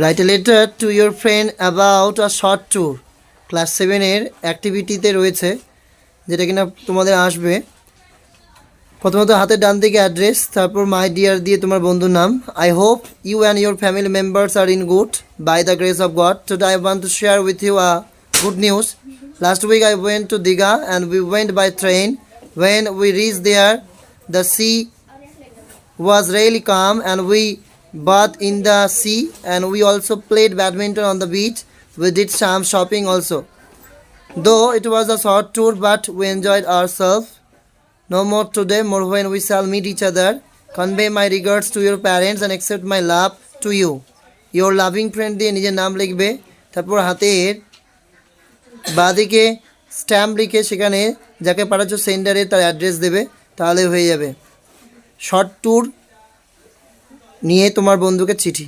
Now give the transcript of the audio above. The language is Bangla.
Right a letter to your friend about a short tour. Class 7-এর অ্যাক্টিভিটিতে রয়েছে, যেটা কিনা তোমাদের আসবে। প্রথমত হাতের ডান দিকে অ্যাড্রেস, তারপর মাই ডিয়ার দিয়ে তোমার বন্ধুর নাম। I hope you and your family members are in good by the grace of God. Today I want to share with you a good news. Last week I went to Diga and we went by train. When we reached there, the sea was really calm and we bathed in the sea and we also played badminton on the beach. We did some shopping also. Though it was a short tour, but we enjoyed ourselves. No more today, more when we shall meet each other. Convey my regards to your parents and accept my love to you. Your loving friend দিয়ে নিজের নাম লিখবে, তারপর হাতের বাঁদিকে স্ট্যাম্প লিখে সেখানে যাকে পাঠাচ্ছ সেন্টারে তার অ্যাড্রেস দেবে, তাহলে হয়ে যাবে। শর্ট ট্যুর নিয়ে তোমার বন্ধুকে চিঠি।